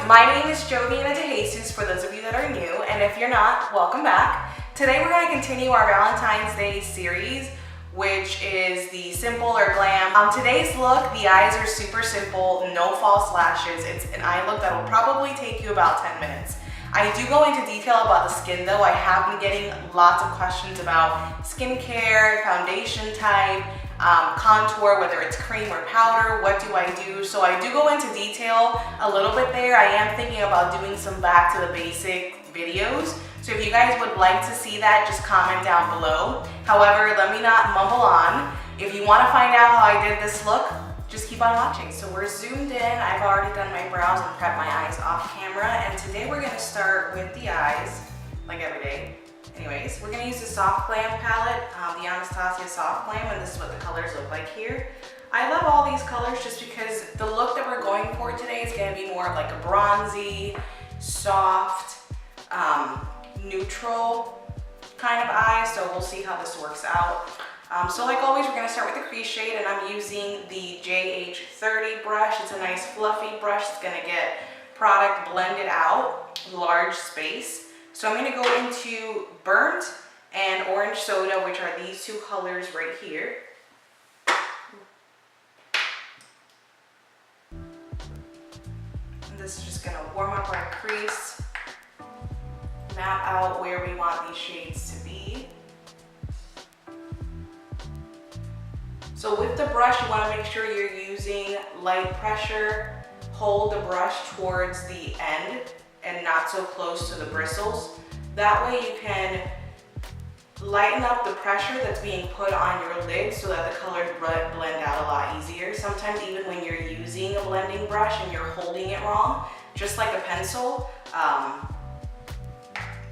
my name is Joviana DeJesus for those of you that are new, and if you're not, welcome back. Today we're going to continue our Valentine's Day series, which is the simple or glam. Today's look, the eyes are super simple, no false lashes. It's an eye look that will probably take you about 10 minutes. I do go into detail about the skin though. I have been getting lots of questions about skincare, foundation type, contour, whether it's cream or powder, what do I do? So I do go into detail a little bit there. I am thinking about doing some back to the basic videos. So if you guys would like to see that, just comment down below. However, let me not mumble on. If you want to find out how I did this look, just keep on watching. So we're zoomed in. I've already done my brows and prepped my eyes off camera. And today we're going to start with the eyes, like every day. Anyways, we're going to use the Soft Glam palette, the Anastasia Soft Glam, and this is what the colors look like here. I love all these colors just because the look that we're going for today is going to be more of like a bronzy, soft, neutral kind of eye. So we'll see how this works out. So like always, we're going to start with the crease shade, and I'm using the JH30 brush. It's a nice fluffy brush. It's going to get product blended out, large space. So I'm going to go into Burnt and Orange Soda, which are these two colors right here. And this is just going to warm up our crease, map out where we want these shades to be. So with the brush, you want to make sure you're using light pressure. Hold the brush towards the end and not so close to the bristles. That way you can lighten up the pressure that's being put on your lid so that the colors blend out a lot easier. Sometimes even when you're using a blending brush and you're holding it wrong, just like a pencil,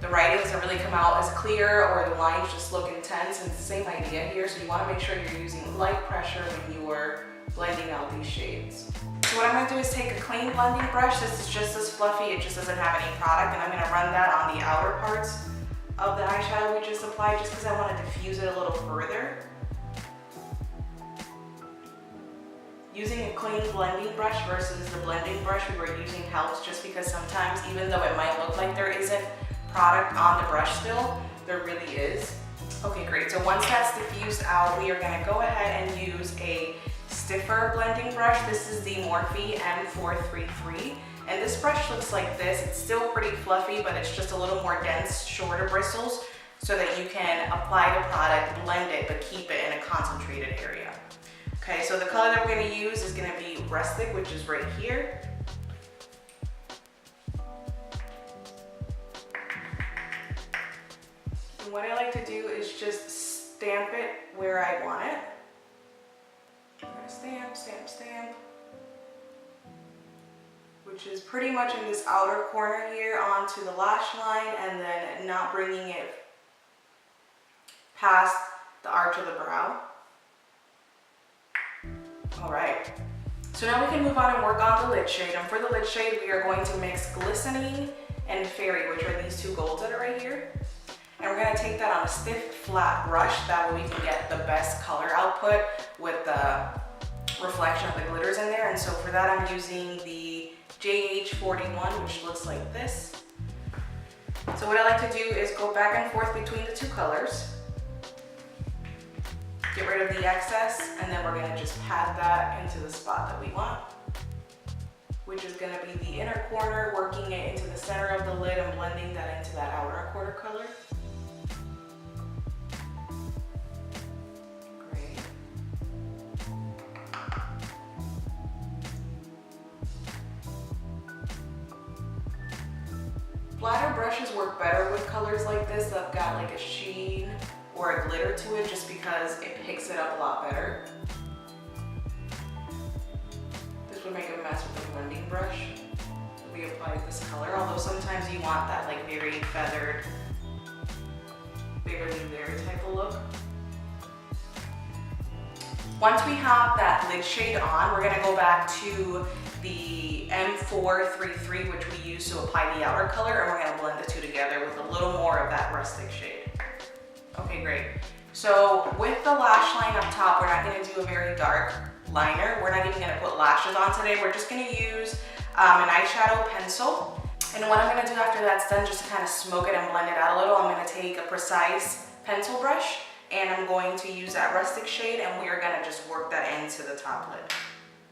the writing doesn't really come out as clear or the lines just look intense, and it's the same idea here. So you want to make sure you're using light pressure when you're blending out these shades. So what I'm going to do is take a clean blending brush. This is just as fluffy, it just doesn't have any product, and I'm going to run that on the outer parts of the eyeshadow we just applied just because I want to diffuse it a little further. Using a clean blending brush versus the blending brush we were using helps, just because sometimes, even though it might look like there isn't product on the brush still, there really is. Okay, great. So once that's diffused out, we are going to go ahead and use a stiffer blending brush. This is the Morphe M433, and this brush looks like this. It's still pretty fluffy, but it's just a little more dense, shorter bristles, so that you can apply the product, blend it, but keep it in a concentrated area. Okay, so the color that we're going to use is going to be Rustic, which is right here. And what I like to do is just stamp it where I want it. Stamp, stamp, stamp, which is pretty much in this outer corner here onto the lash line, and then not bringing it past the arch of the brow. All right, so now we can move on and work on the lid shade. And for the lid shade, we are going to mix Glistening and Fairy, which are these two golds that are right here. And we're going to take that on a stiff, flat brush. That way we can get the best color output with the reflection of the glitters in there. And so for that, I'm using the JH41, which looks like this. So what I like to do is go back and forth between the two colors, get rid of the excess, and then we're going to just pat that into the spot that we want, which is going to be the inner corner, working it into the center of the lid and blending that into that outer quarter color. Flatter brushes work better with colors like this that have got like a sheen or a glitter to it, just because it picks it up a lot better. This would make a mess with the blending brush if we applied this color, although sometimes you want that like very feathered, bigger than there type of look. Once we have that lid shade on, we're going to go back to the M433, which we use to apply the outer color, and we're going to blend the two together with a little more of that rustic shade. Okay, great. So with the lash line up top, we're not going to do a very dark liner. We're not even going to put lashes on today. We're just going to use an eyeshadow pencil. And what I'm gonna do after that's done, just to kind of smoke it and blend it out a little, I'm gonna take a Precise pencil brush and I'm going to use that rustic shade, and we are gonna just work that into the top lid.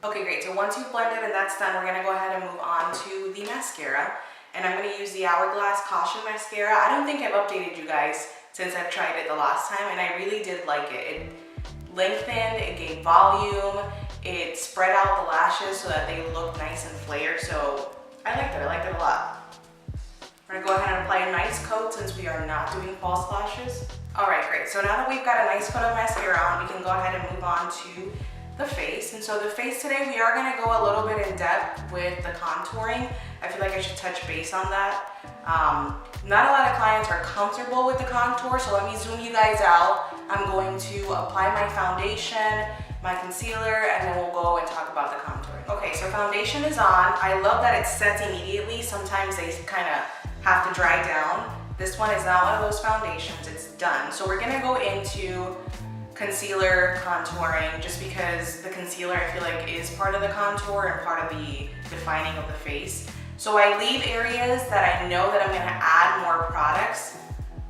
Okay, great. So once you've blended and that's done, we're gonna go ahead and move on to the mascara. And I'm gonna use the Hourglass Caution Mascara. I don't think I've updated you guys since I've tried it the last time, and I really did like it. It lengthened, it gave volume, it spread out the lashes so that they look nice and flared. So I liked it a lot. We're gonna go ahead and apply a nice coat since we are not doing false lashes. All right, great. So now that we've got a nice coat of mascara on, we can go ahead and move on to the face. And so the face today, we are gonna go a little bit in depth with the contouring. I feel like I should touch base on that. Not a lot of clients are comfortable with the contour, so let me zoom you guys out. I'm going to apply my foundation, my concealer, and then we'll go and talk about the contouring. Okay, so foundation is on. I love that it sets immediately. Sometimes they kind of have to dry down. This one is not one of those foundations, it's done. So we're gonna go into concealer contouring, just because the concealer I feel like is part of the contour and part of the defining of the face. So I leave areas that I know that I'm gonna add more products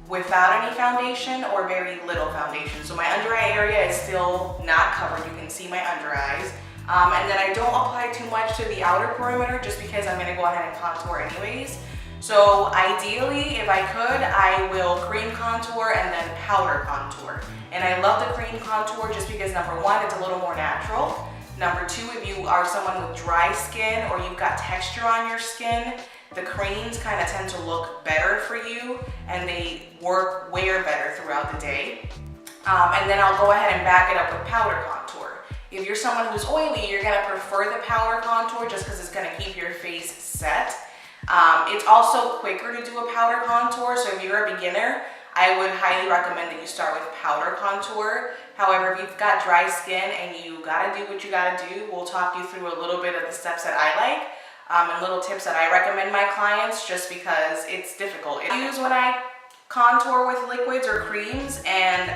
without any foundation or very little foundation. So my under eye area is still not covered. You can see my under eyes. And then I don't apply too much to the outer perimeter just because I'm gonna go ahead and contour anyways. So ideally, if I could, I will cream contour and then powder contour. And I love the cream contour just because number one, it's a little more natural. Number two, if you are someone with dry skin or you've got texture on your skin, the creams kind of tend to look better for you and they wear better throughout the day. And then I'll go ahead and back it up with powder contour. If you're someone who's oily, you're gonna prefer the powder contour just because it's gonna keep your face set. It's also quicker to do a powder contour, so if you're a beginner, I would highly recommend that you start with powder contour. However, if you've got dry skin and you gotta do what you gotta do, we'll talk you through a little bit of the steps that I like and little tips that I recommend my clients just because it's difficult. I use when I contour with liquids or creams, and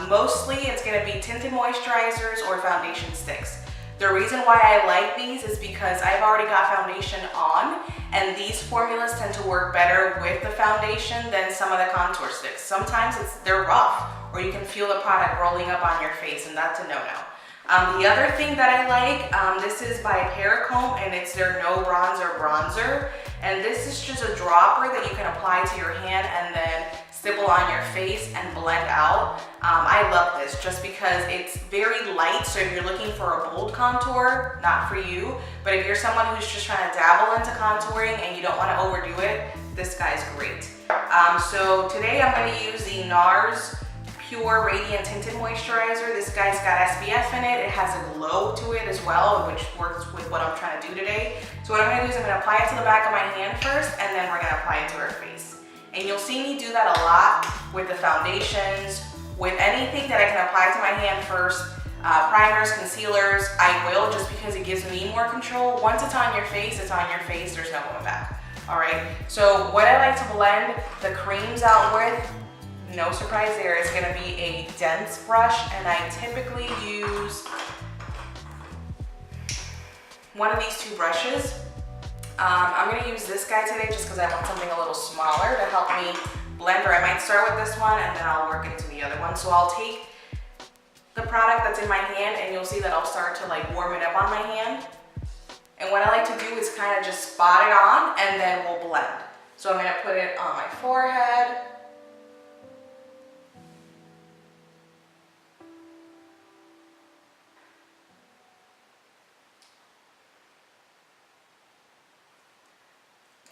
mostly it's gonna be tinted moisturizers or foundation sticks. The reason why I like these is because I've already got foundation on, and these formulas tend to work better with the foundation than some of the contour sticks. Sometimes they're rough, or you can feel the product rolling up on your face, and that's a no-no. The other thing that I like, this is by Perricombe, and it's their No Bronzer. And this is just a dropper that you can apply to your hand and then stipple on your face and blend out. I love this just because it's very light, so if you're looking for a bold contour, not for you. But if you're someone who's just trying to dabble into contouring and you don't want to overdo it, this guy's great. So today I'm going to use the NARS Pure Radiant Tinted Moisturizer. This guy's got SPF in it. It has a glow to it as well, which works with what I'm trying to do today. So what I'm going to do is I'm going to apply it to the back of my hand first, and then we're going to apply it to her face. And you'll see me do that a lot with the foundations, with anything that I can apply to my hand first. Primers, concealers, I will, just because it gives me more control. Once it's on your face, it's on your face. There's no going back. All right. So what I like to blend the creams out with, no surprise there, is going to be a dense brush, and I typically use one of these two brushes. I'm going to use this guy today just because I want something a little smaller to help me blend, or I might start with this one and then I'll work into the other one. So I'll take the product that's in my hand, and you'll see that I'll start to like warm it up on my hand. And what I like to do is kind of just spot it on, and then we'll blend. So I'm going to put it on my forehead.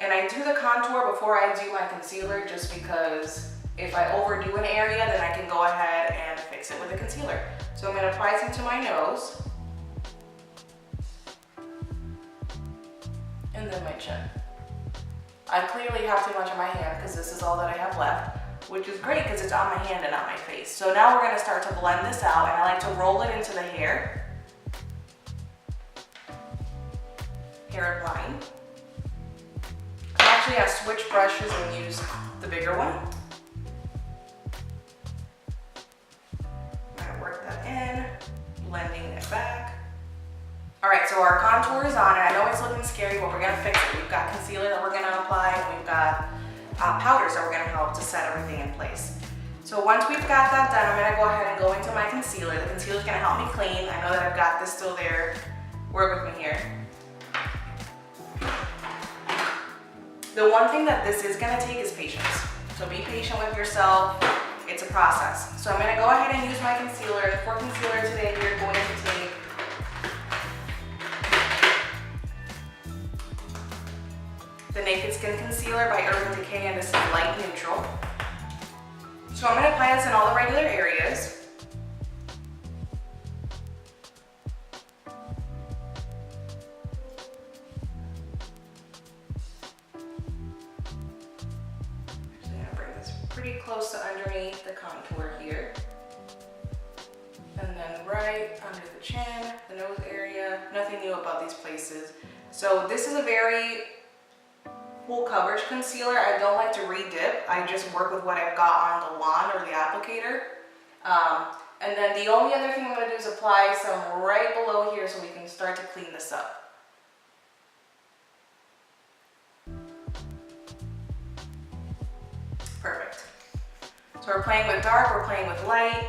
And I do the contour before I do my concealer just because if I overdo an area, then I can go ahead and fix it with a concealer. So I'm going to apply some to my nose. And then my chin. I clearly have too much on my hand because this is all that I have left, which is great because it's on my hand and not my face. So now we're going to start to blend this out, and I like to roll it into the hair. Hairline. Actually, I switch brushes and use the bigger one. I'm gonna work that in, blending it back. All right, so our contour is on, and I know it's looking scary, but we're gonna fix it. We've got concealer that we're gonna apply, and we've got powders that we're gonna help to set everything in place. So once we've got that done, I'm gonna go ahead and go into my concealer. The concealer is gonna help me clean. I know that I've got this still there. Work with me here. The one thing that this is gonna take is patience. So be patient with yourself. It's a process. So I'm gonna go ahead and use my concealer. For concealer today, we're going to take the Naked Skin Concealer by Urban Decay, and this is light neutral. So I'm going to apply this in all the regular areas. I'm going to bring this pretty close to underneath the contour here. And then right under the chin, the nose area, nothing new about these places. So this is a very full coverage concealer. I don't like to re-dip. I just work with what I've got on the wand or the applicator. And then the only other thing I'm going to do is apply some right below here so we can start to clean this up. Perfect. So we're playing with dark, we're playing with light.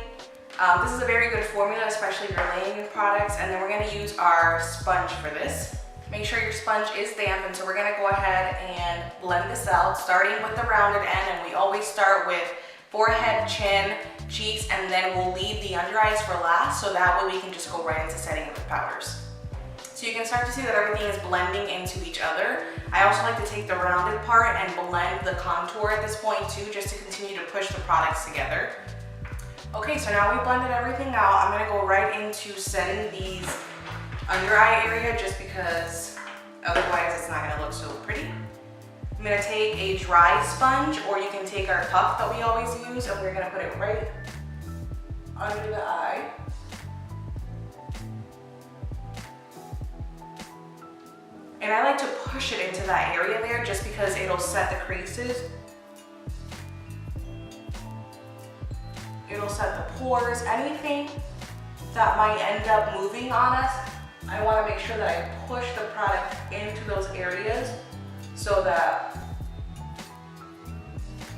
This is a very good formula, especially if you're laying in products. And then we're going to use our sponge for this. Make sure your sponge is damp, and so we're gonna go ahead and blend this out, starting with the rounded end, and we always start with forehead, chin, cheeks, and then we'll leave the under eyes for last, so that way we can just go right into setting with powders. So you can start to see that everything is blending into each other. I also like to take the rounded part and blend the contour at this point too, just to continue to push the products together. Okay, so now we blended everything out. I'm gonna go right into setting these under eye area, just because otherwise it's not gonna look so pretty. I'm gonna take a dry sponge, or you can take our puff that we always use, and we're gonna put it right under the eye. And I like to push it into that area there just because it'll set the creases. It'll set the pores, anything that might end up moving on us. I want to make sure that I push the product into those areas so that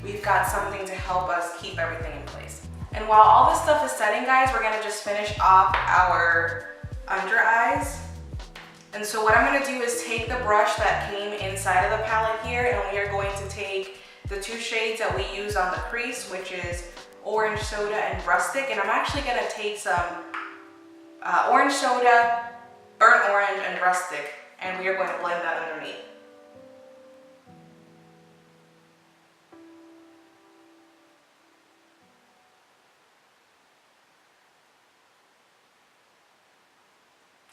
we've got something to help us keep everything in place. And while all this stuff is setting, guys, we're gonna just finish off our under eyes. And so what I'm gonna do is take the brush that came inside of the palette here, and we are going to take the two shades that we use on the crease, which is Orange Soda and Rustic. And I'm actually gonna take some Orange Soda, Burnt Orange, and Rustic, and we are going to blend that underneath.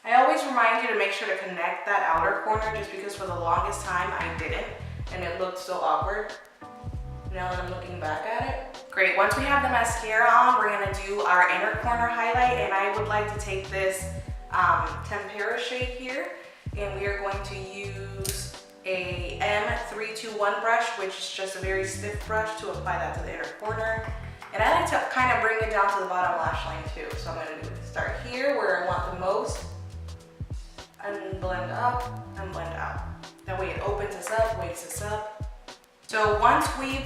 I always remind you to make sure to connect that outer corner, just because for the longest time I didn't, and it looked so awkward. Now that I'm looking back at it. Great, once we have the mascara on, we're gonna do our inner corner highlight, and I would like to take this Tempera shade here, and we are going to use a M321 brush, which is just a very stiff brush, to apply that to the inner corner. And I like to kind of bring it down to the bottom lash line too. So I'm going to start here where I want the most, and blend up and blend out. That way it opens us up, wakes us up. So once we've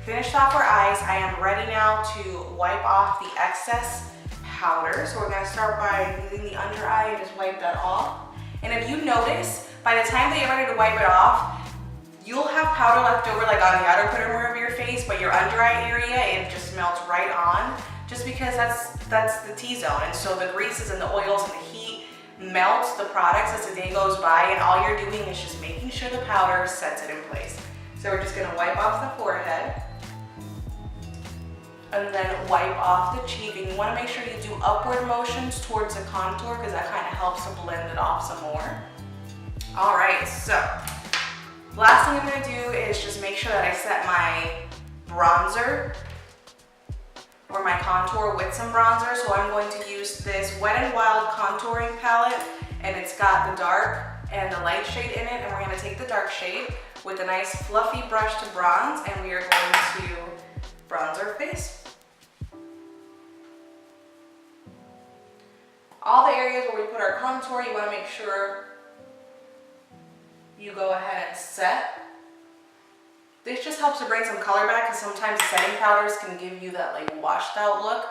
finished off our eyes, I am ready now to wipe off the excess powder. So we're gonna start by using the under eye and just wipe that off. And if you notice, by the time that you're ready to wipe it off, you'll have powder left over like on the outer corner of your face, but your under eye area, it just melts right on, just because that's the T-zone. And so the greases and the oils and the heat melts the products as the day goes by, and all you're doing is just making sure the powder sets it in place. So we're just gonna wipe off the forehead, and then wipe off the cheek, and you want to make sure you do upward motions towards the contour, because that kind of helps to blend it off some more. All right, so last thing I'm going to do is just make sure that I set my bronzer or my contour with some bronzer. So I'm going to use this Wet n Wild contouring palette, and it's got the dark and the light shade in it, and we're going to take the dark shade with a nice fluffy brush to bronze, and we are going to bronze our face. all the areas where we put our contour, you want to make sure you go ahead and set. This just helps to bring some color back because sometimes setting powders can give you that like washed out look.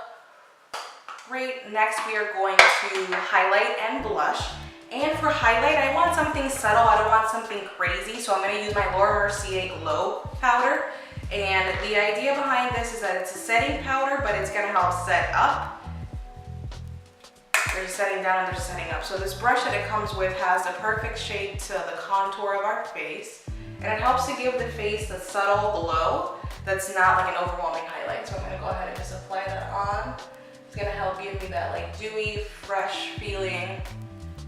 Great. Next we are going to highlight and blush. And for highlight, I want something subtle. I don't want something crazy. So I'm going to use my Laura Mercier Glow powder. And the idea behind this is that it's a setting powder, but it's going to help set up. There's setting down and there's setting up. So this brush that it comes with has the perfect shade to the contour of our face. And it helps to give the face the subtle glow that's not like an overwhelming highlight. So I'm going to go ahead and just apply that on. It's going to help give me that like dewy, fresh feeling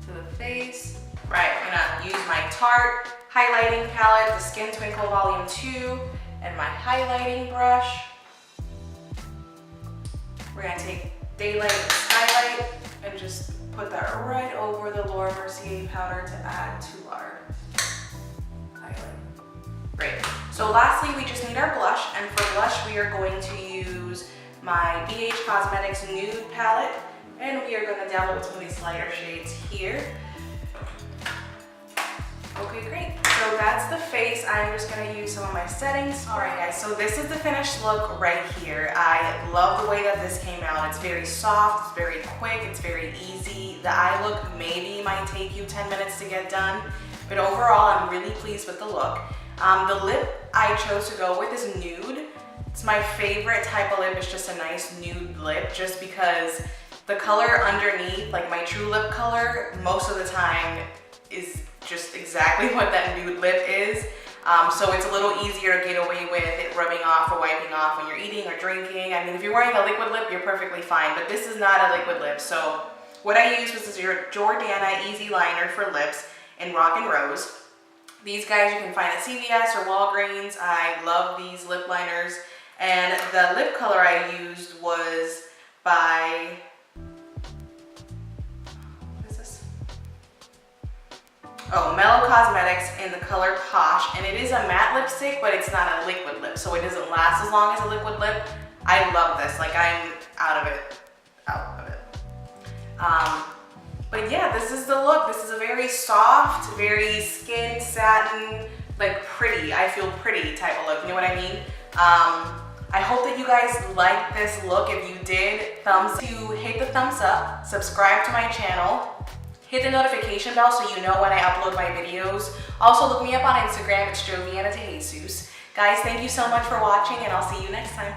to the face. Right, I'm going to use my Tarte highlighting palette, the Skin Twinkle Volume 2, and my highlighting brush. We're going to take Daylight Skylight and just put that right over the Laura Mercier powder to add to our highlight. Great. So lastly, we just need our blush, and for blush, we are going to use my BH Cosmetics Nude palette, and we are going to dabble with some of these lighter shades here. Okay, great. So that's the face. I'm just going to use some of my settings. All right, guys, so this is the finished look right here. I love the way that this came out. It's very soft, it's very quick, it's very easy. The eye look maybe might take you 10 minutes to get done, but overall, I'm really pleased with the look. The lip I chose to go with is nude. It's my favorite type of lip. It's just a nice nude lip just because the color underneath, like my True Lip color, most of the time is just exactly what that nude lip is. So it's a little easier to get away with it rubbing off or wiping off when you're eating or drinking. I mean, if you're wearing a liquid lip, you're perfectly fine, but this is not a liquid lip. So what I used was this Jordana Easy Liner for lips in Rock and Rose. These guys you can find at CVS or Walgreens. I love these lip liners. And the lip color I used was by, what is this? Oh, Mellow Cosmetics in the color Posh. And it is a matte lipstick, but it's not a liquid lip, so it doesn't last as long as a liquid lip. I love this, like I'm out of it. But yeah, this is the look. This is a very soft, very skin satin, like pretty, I feel pretty type of look, you know what I mean? I hope that you guys liked this look. If you did, hit the thumbs up, subscribe to my channel, hit the notification bell so you know when I upload my videos. Also look me up on Instagram, it's Joviana DeJesus. Guys, thank you so much for watching and I'll see you next time.